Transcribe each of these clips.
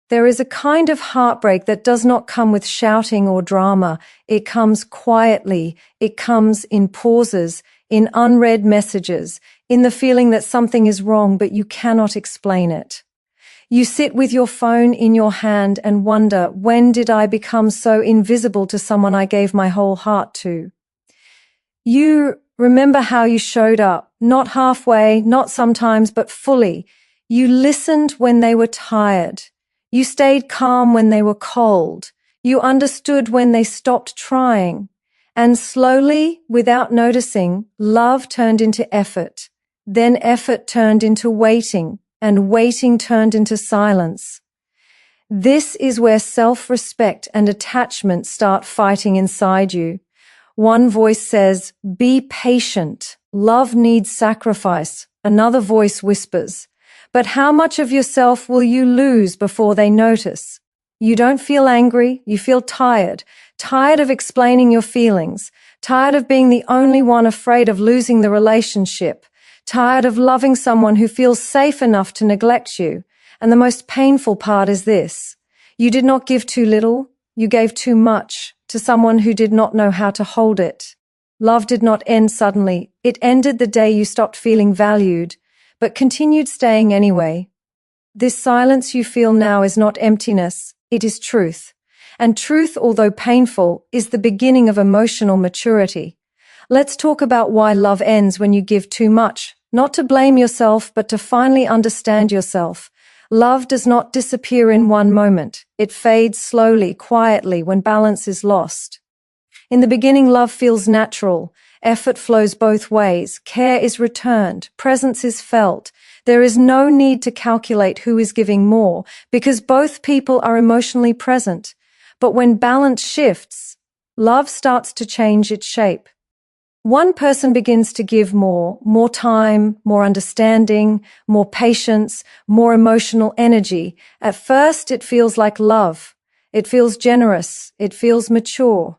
There is a kind of heartbreak that does not come with shouting or drama. It comes quietly. It comes in pauses, in unread messages, in the feeling that something is wrong but you cannot explain it. You sit with your phone in your hand and wonder, when did I become so invisible to someone I gave my whole heart to? You remember how you showed up, not halfway, not sometimes, but fully. You listened when they were tired. You stayed calm when they were cold. You understood when they stopped trying. And slowly, without noticing, love turned into effort. Then effort turned into waiting, and waiting turned into silence. This is where self-respect and attachment start fighting inside you. One voice says, "Be patient. Love needs sacrifice." Another voice whispers, "But how much of yourself will you lose before they notice?" You don't feel angry, you feel tired. Tired of explaining your feelings. Tired of being the only one afraid of losing the relationship. Tired of loving someone who feels safe enough to neglect you. And the most painful part is this. You did not give too little, you gave too much to someone who did not know how to hold it. Love did not end suddenly. It ended the day you stopped feeling valued, but continued staying anyway. This silence you feel now is not emptiness, it is truth. And truth, although painful, is the beginning of emotional maturity. Let's talk about why love ends when you give too much, not to blame yourself, but to finally understand yourself. Love does not disappear in one moment. It fades slowly, quietly, when balance is lost. In the beginning, love feels natural. Effort flows both ways. Care is returned. Presence is felt. There is no need to calculate who is giving more, because both people are emotionally present. But when balance shifts, love starts to change its shape. One person begins to give more time, more understanding, more patience, more emotional energy. At first, it feels like love. It feels generous. It feels mature.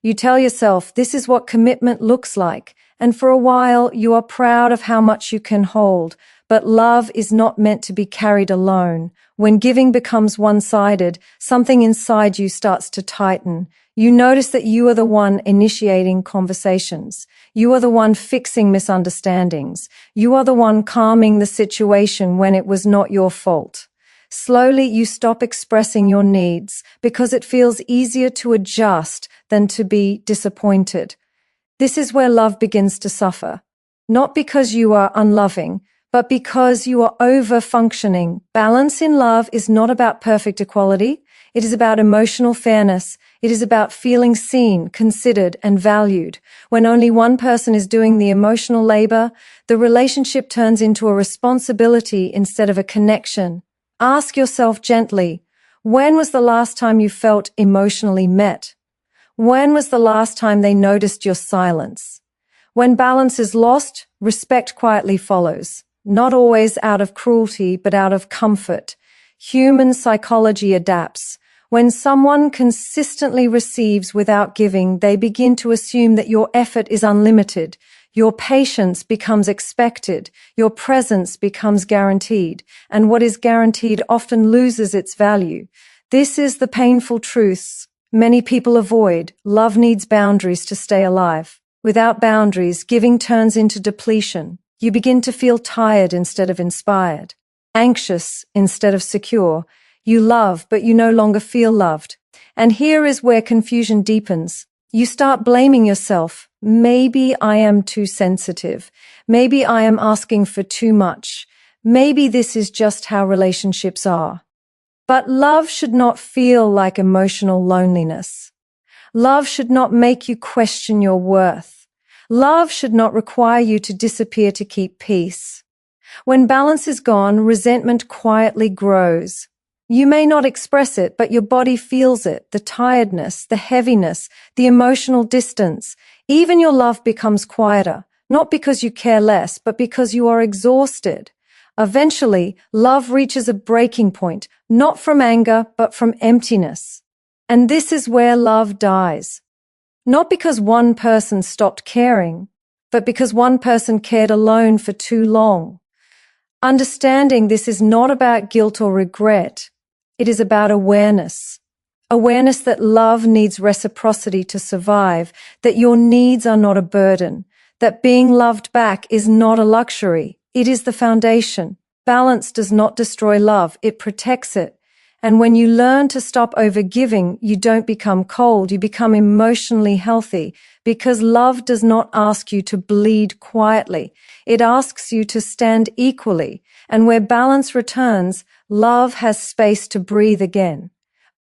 You tell yourself, this is what commitment looks like. And for a while, you are proud of how much you can hold. But love is not meant to be carried alone. When giving becomes one-sided, something inside you starts to tighten. You notice that you are the one initiating conversations. You are the one fixing misunderstandings. You are the one calming the situation when it was not your fault. Slowly, you stop expressing your needs because it feels easier to adjust than to be disappointed. This is where love begins to suffer. Not because you are unloving, but because you are over-functioning. Balance in love is not about perfect equality. It is about emotional fairness. It is about feeling seen, considered, and valued. When only one person is doing the emotional labor, the relationship turns into a responsibility instead of a connection. Ask yourself gently, when was the last time you felt emotionally met? When was the last time they noticed your silence? When balance is lost, respect quietly follows. Not always out of cruelty, but out of comfort. Human psychology adapts. When someone consistently receives without giving, they begin to assume that your effort is unlimited. Your patience becomes expected. Your presence becomes guaranteed. And what is guaranteed often loses its value. This is the painful truth many people avoid. Love needs boundaries to stay alive. Without boundaries, giving turns into depletion. You begin to feel tired instead of inspired, anxious instead of secure. You love, but you no longer feel loved. And here is where confusion deepens. You start blaming yourself. Maybe I am too sensitive. Maybe I am asking for too much. Maybe this is just how relationships are. But love should not feel like emotional loneliness. Love should not make you question your worth. Love should not require you to disappear to keep peace. When balance is gone, resentment quietly grows. You may not express it, but your body feels it, the tiredness, the heaviness, the emotional distance. Even your love becomes quieter, not because you care less, but because you are exhausted. Eventually, love reaches a breaking point, not from anger, but from emptiness. And this is where love dies. Not because one person stopped caring, but because one person cared alone for too long. Understanding this is not about guilt or regret. It is about awareness. Awareness that love needs reciprocity to survive, that your needs are not a burden, that being loved back is not a luxury. It is the foundation. Balance does not destroy love, it protects it. And when you learn to stop overgiving, you don't become cold, you become emotionally healthy, because love does not ask you to bleed quietly. It asks you to stand equally. And where balance returns, love has space to breathe again.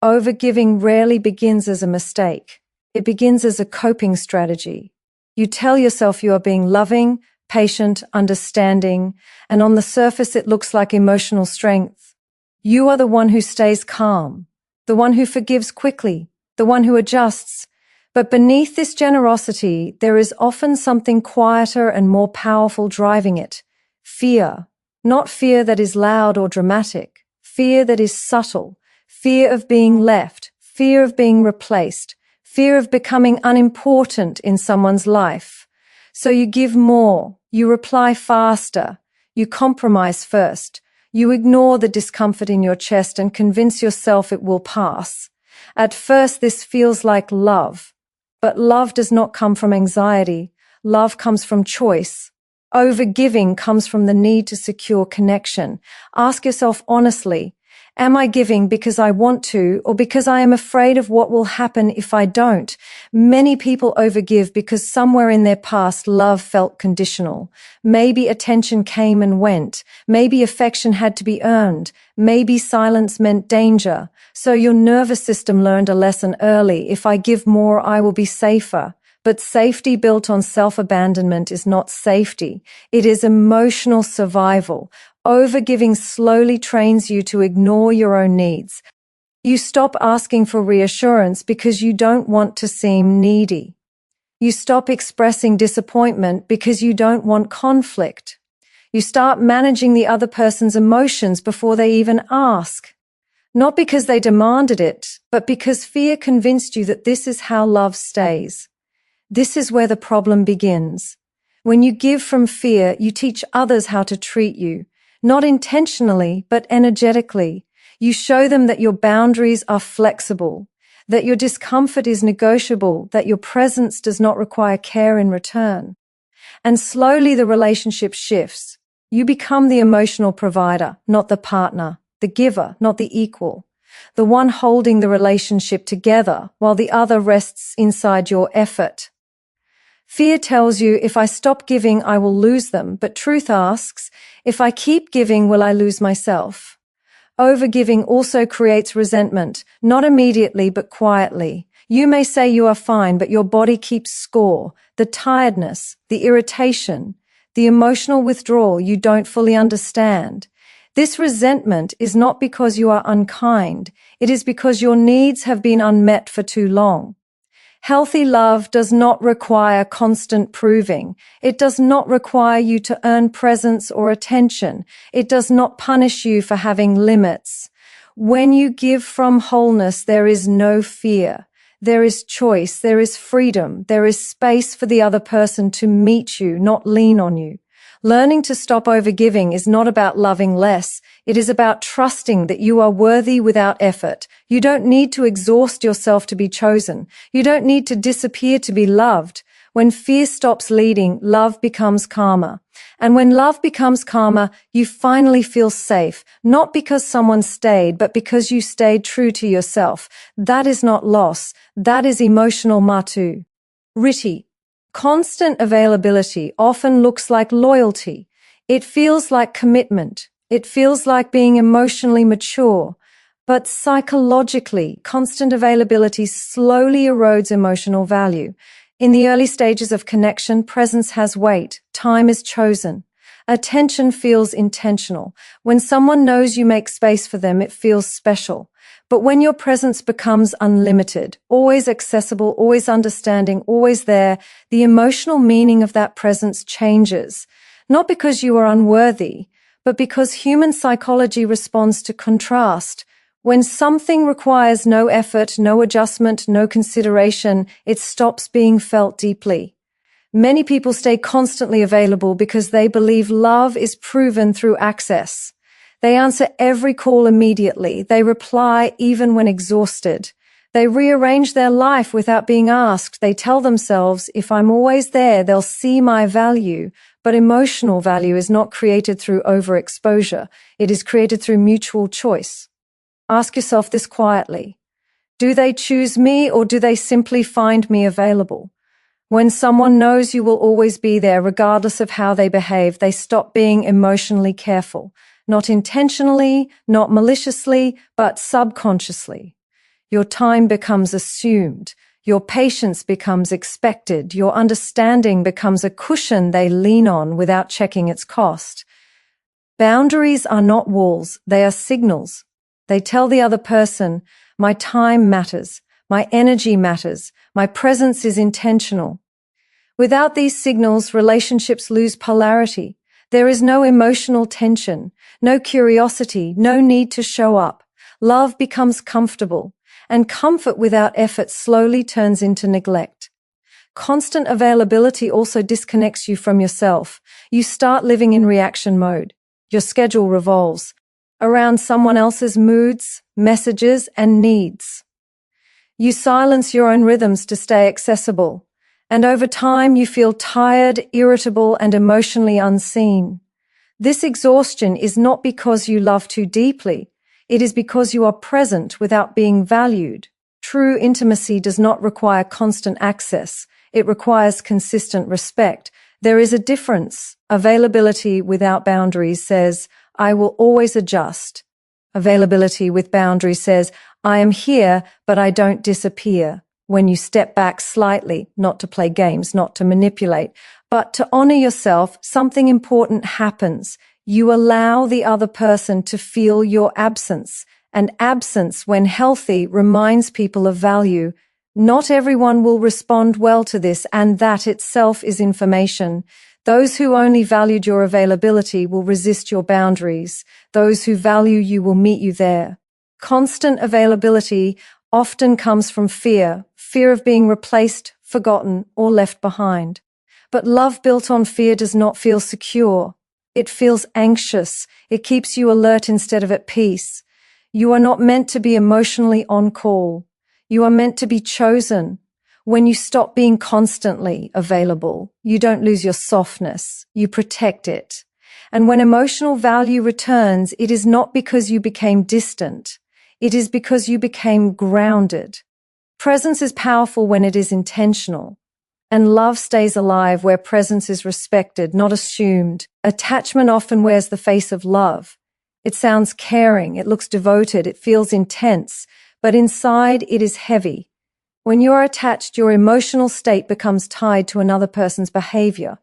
Overgiving rarely begins as a mistake. It begins as a coping strategy. You tell yourself you are being loving, patient, understanding, and on the surface it looks like emotional strength. You are the one who stays calm, the one who forgives quickly, the one who adjusts. But beneath this generosity, there is often something quieter and more powerful driving it. Fear. Not fear that is loud or dramatic. Fear that is subtle. Fear of being left. Fear of being replaced. Fear of becoming unimportant in someone's life. So you give more. You reply faster. You compromise first. You ignore the discomfort in your chest and convince yourself it will pass. At first, this feels like love. But love does not come from anxiety. Love comes from choice. Overgiving comes from the need to secure connection. Ask yourself honestly, am I giving because I want to or because I am afraid of what will happen if I don't? Many people overgive because somewhere in their past love felt conditional. Maybe attention came and went. Maybe affection had to be earned. Maybe silence meant danger. So your nervous system learned a lesson early. If I give more, I will be safer. But safety built on self-abandonment is not safety. It is emotional survival. Overgiving slowly trains you to ignore your own needs. You stop asking for reassurance because you don't want to seem needy. You stop expressing disappointment because you don't want conflict. You start managing the other person's emotions before they even ask. Not because they demanded it, but because fear convinced you that this is how love stays. This is where the problem begins. When you give from fear, you teach others how to treat you. Not intentionally, but energetically. You show them that your boundaries are flexible, that your discomfort is negotiable, that your presence does not require care in return. And slowly the relationship shifts. You become the emotional provider, not the partner, the giver, not the equal, the one holding the relationship together while the other rests inside your effort. Fear tells you, if I stop giving, I will lose them, but truth asks, if I keep giving, will I lose myself? Overgiving also creates resentment, not immediately but quietly. You may say you are fine, but your body keeps score. The tiredness, the irritation, the emotional withdrawal you don't fully understand. This resentment is not because you are unkind. It is because your needs have been unmet for too long. Healthy love does not require constant proving. It does not require you to earn presence or attention. It does not punish you for having limits. When you give from wholeness, there is no fear. There is choice. There is freedom. There is space for the other person to meet you, not lean on you. Learning to stop overgiving is not about loving less. It is about trusting that you are worthy without effort. You don't need to exhaust yourself to be chosen. You don't need to disappear to be loved. When fear stops leading, love becomes calmer. And when love becomes calmer, you finally feel safe, not because someone stayed, but because you stayed true to yourself. That is not loss. That is emotional matu. Riti. Constant availability often looks like loyalty. It feels like commitment. It feels like being emotionally mature. But psychologically, constant availability slowly erodes emotional value. In the early stages of connection, presence has weight. Time is chosen. Attention feels intentional. When someone knows you make space for them, it feels special. But when your presence becomes unlimited, always accessible, always understanding, always there, the emotional meaning of that presence changes. Not because you are unworthy, but because human psychology responds to contrast. When something requires no effort, no adjustment, no consideration, it stops being felt deeply. Many people stay constantly available because they believe love is proven through access. They answer every call immediately. They reply even when exhausted. They rearrange their life without being asked. They tell themselves, if I'm always there, they'll see my value. But emotional value is not created through overexposure. It is created through mutual choice. Ask yourself this quietly. Do they choose me, or do they simply find me available? When someone knows you will always be there, regardless of how they behave, they stop being emotionally careful. Not intentionally, not maliciously, but subconsciously. Your time becomes assumed. Your patience becomes expected. Your understanding becomes a cushion they lean on without checking its cost. Boundaries are not walls, they are signals. They tell the other person, my time matters, my energy matters, my presence is intentional. Without these signals, relationships lose polarity. There is no emotional tension, no curiosity, no need to show up. Love becomes comfortable, and comfort without effort slowly turns into neglect. Constant availability also disconnects you from yourself. You start living in reaction mode. Your schedule revolves around someone else's moods, messages, and needs. You silence your own rhythms to stay accessible, and over time you feel tired, irritable, and emotionally unseen. This exhaustion is not because you love too deeply. It is because you are present without being valued. True intimacy does not require constant access. It requires consistent respect. There is a difference. Availability without boundaries says, I will always adjust. Availability with boundaries says, I am here, but I don't disappear. When you step back slightly, not to play games, not to manipulate, but to honor yourself, something important happens. You allow the other person to feel your absence. And absence, when healthy, reminds people of value. Not everyone will respond well to this, and that itself is information. Those who only valued your availability will resist your boundaries. Those who value you will meet you there. Constant availability often comes from fear of being replaced, forgotten, or left behind. But love built on fear does not feel secure. It feels anxious. It keeps you alert instead of at peace. You are not meant to be emotionally on call. You are meant to be chosen. When you stop being constantly available, you don't lose your softness. You protect it. And when emotional value returns, it is not because you became distant. It is because you became grounded. Presence is powerful when it is intentional. And love stays alive where presence is respected, not assumed. Attachment often wears the face of love. It sounds caring, it looks devoted, it feels intense, but inside it is heavy. When you are attached, your emotional state becomes tied to another person's behavior.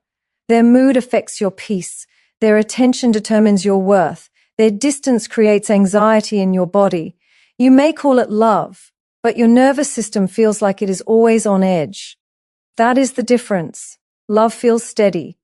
Their mood affects your peace. Their attention determines your worth. Their distance creates anxiety in your body. You may call it love, but your nervous system feels like it is always on edge. That is the difference. Love feels steady.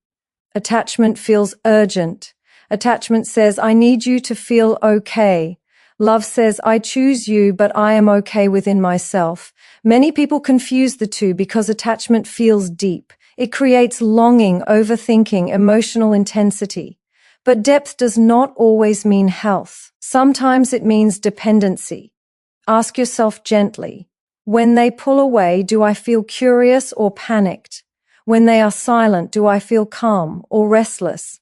Attachment feels urgent. Attachment says, I need you to feel okay. Love says, I choose you, but I am okay within myself. Many people confuse the two because attachment feels deep. It creates longing, overthinking, emotional intensity. But depth does not always mean health. Sometimes it means dependency. Ask yourself gently, when they pull away, do I feel curious or panicked? When they are silent, do I feel calm or restless?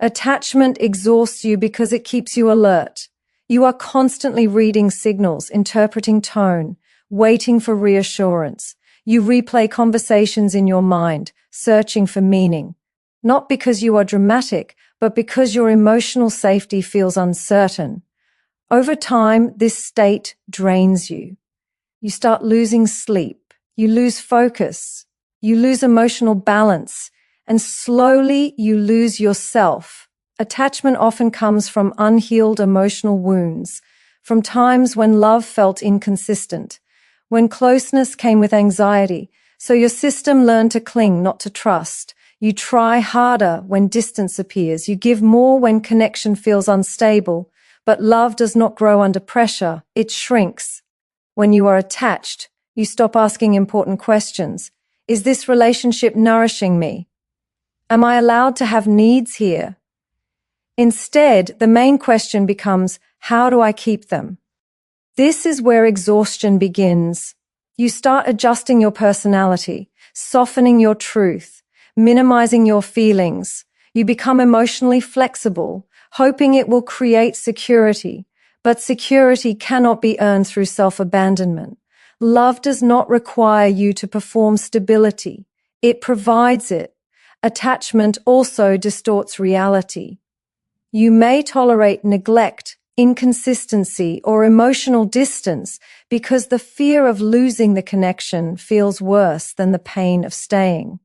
Attachment exhausts you because it keeps you alert. You are constantly reading signals, interpreting tone, waiting for reassurance. You replay conversations in your mind, searching for meaning. Not because you are dramatic, but because your emotional safety feels uncertain. Over time, this state drains you. You start losing sleep. You lose focus. You lose emotional balance. And slowly you lose yourself. Attachment often comes from unhealed emotional wounds, from times when love felt inconsistent, when closeness came with anxiety. So your system learned to cling, not to trust. You try harder when distance appears. You give more when connection feels unstable. But love does not grow under pressure. It shrinks. When you are attached, you stop asking important questions. Is this relationship nourishing me? Am I allowed to have needs here? Instead, the main question becomes, how do I keep them? This is where exhaustion begins. You start adjusting your personality, softening your truth, minimizing your feelings. You become emotionally flexible, hoping it will create security. But security cannot be earned through self-abandonment. Love does not require you to perform stability. It provides it. Attachment also distorts reality. You may tolerate neglect, inconsistency, or emotional distance because the fear of losing the connection feels worse than the pain of staying.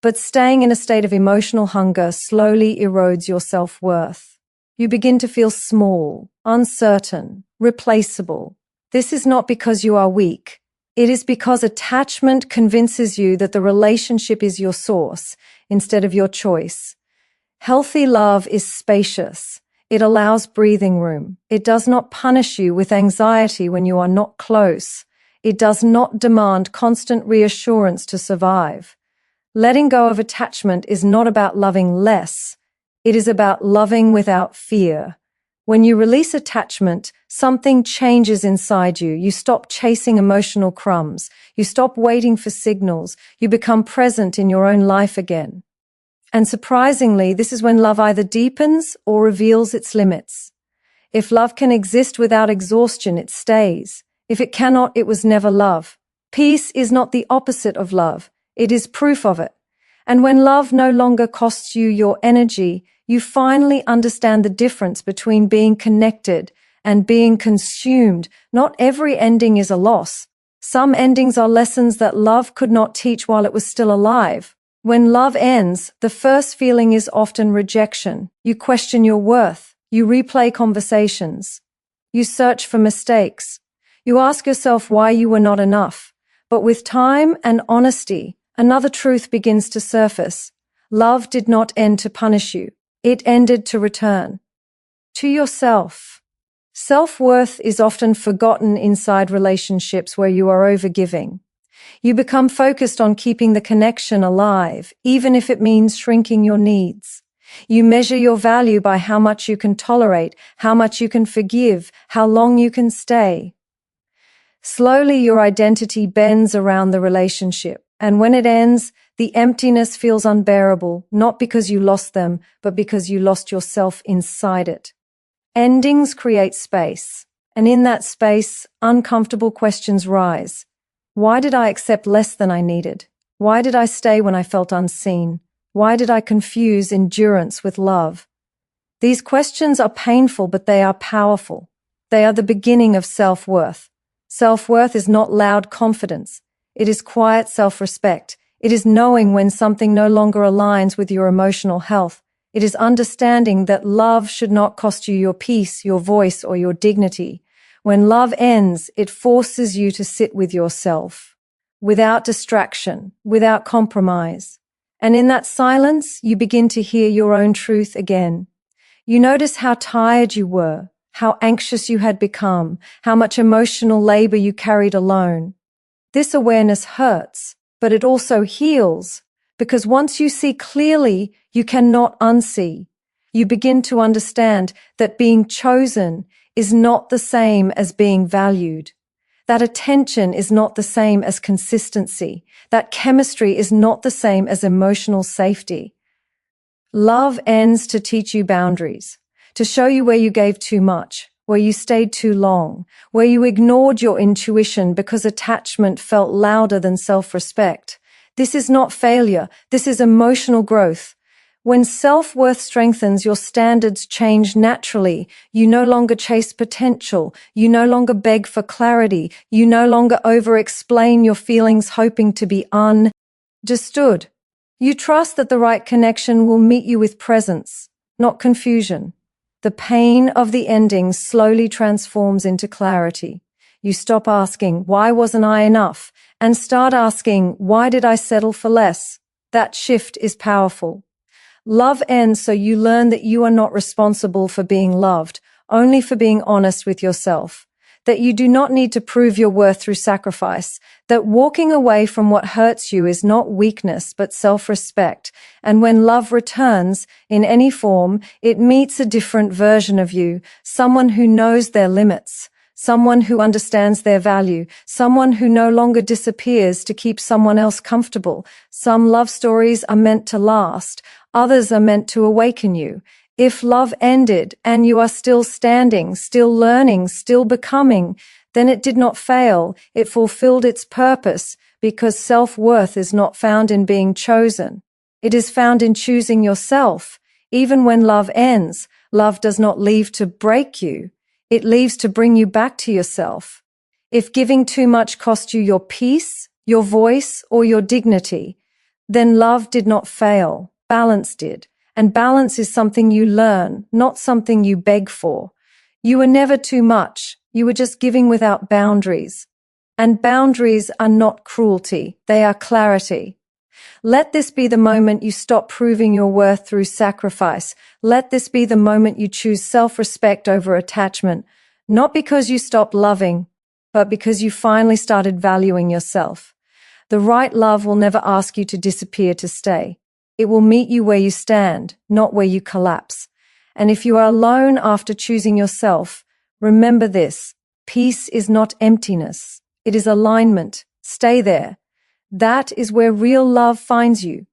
But staying in a state of emotional hunger slowly erodes your self-worth. You begin to feel small, uncertain, replaceable. This is not because you are weak. It is because attachment convinces you that the relationship is your source instead of your choice. Healthy love is spacious. It allows breathing room. It does not punish you with anxiety when you are not close. It does not demand constant reassurance to survive. Letting go of attachment is not about loving less. It is about loving without fear. When you release attachment, something changes inside you. You stop chasing emotional crumbs. You stop waiting for signals. You become present in your own life again. And surprisingly, this is when love either deepens or reveals its limits. If love can exist without exhaustion, it stays. If it cannot, it was never love. Peace is not the opposite of love. It is proof of it. And when love no longer costs you your energy, you finally understand the difference between being connected and being consumed. Not every ending is a loss. Some endings are lessons that love could not teach while it was still alive. When love ends, the first feeling is often rejection. You question your worth. You replay conversations. You search for mistakes. You ask yourself why you were not enough. But with time and honesty, another truth begins to surface. Love did not end to punish you. It ended to return. To yourself. Self-worth is often forgotten inside relationships where you are overgiving. You become focused on keeping the connection alive, even if it means shrinking your needs. You measure your value by how much you can tolerate, how much you can forgive, how long you can stay. Slowly, your identity bends around the relationship, and when it ends, the emptiness feels unbearable, not because you lost them, but because you lost yourself inside it. Endings create space, and in that space, uncomfortable questions rise. Why did I accept less than I needed? Why did I stay when I felt unseen? Why did I confuse endurance with love? These questions are painful, but they are powerful. They are the beginning of self-worth. Self-worth is not loud confidence. It is quiet self-respect. It is knowing when something no longer aligns with your emotional health. It is understanding that love should not cost you your peace, your voice, or your dignity. When love ends, it forces you to sit with yourself, without distraction, without compromise. And in that silence, you begin to hear your own truth again. You notice how tired you were, how anxious you had become, how much emotional labor you carried alone. This awareness hurts, but it also heals, because once you see clearly, you cannot unsee. You begin to understand that being chosen is not the same as being valued. That attention is not the same as consistency. That chemistry is not the same as emotional safety. Love ends to teach you boundaries, to show you where you gave too much, where you stayed too long, where you ignored your intuition because attachment felt louder than self-respect. This is not failure. This is emotional growth. When self-worth strengthens, your standards change naturally. You no longer chase potential. You no longer beg for clarity. You no longer over-explain your feelings hoping to be understood. You trust that the right connection will meet you with presence, not confusion. The pain of the ending slowly transforms into clarity. You stop asking, why wasn't I enough? And start asking, why did I settle for less? That shift is powerful. Love ends so you learn that you are not responsible for being loved, only for being honest with yourself. that you do not need to prove your worth through sacrifice, that walking away from what hurts you is not weakness but self-respect, and when love returns, in any form, it meets a different version of you, someone who knows their limits, someone who understands their value, someone who no longer disappears to keep someone else comfortable. Some love stories are meant to last, others are meant to awaken you. If love ended and you are still standing, still learning, still becoming, then it did not fail. It fulfilled its purpose, because self-worth is not found in being chosen. It is found in choosing yourself. Even when love ends, love does not leave to break you. It leaves to bring you back to yourself. If giving too much cost you your peace, your voice, or your dignity, then love did not fail. Balance did. And balance is something you learn, not something you beg for. You were never too much. You were just giving without boundaries. And boundaries are not cruelty. They are clarity. Let this be the moment you stop proving your worth through sacrifice. Let this be the moment you choose self-respect over attachment, not because you stopped loving, but because you finally started valuing yourself. The right love will never ask you to disappear to stay. It will meet you where you stand, not where you collapse. And if you are alone after choosing yourself, remember this: peace is not emptiness. It is alignment. Stay there. That is where real love finds you.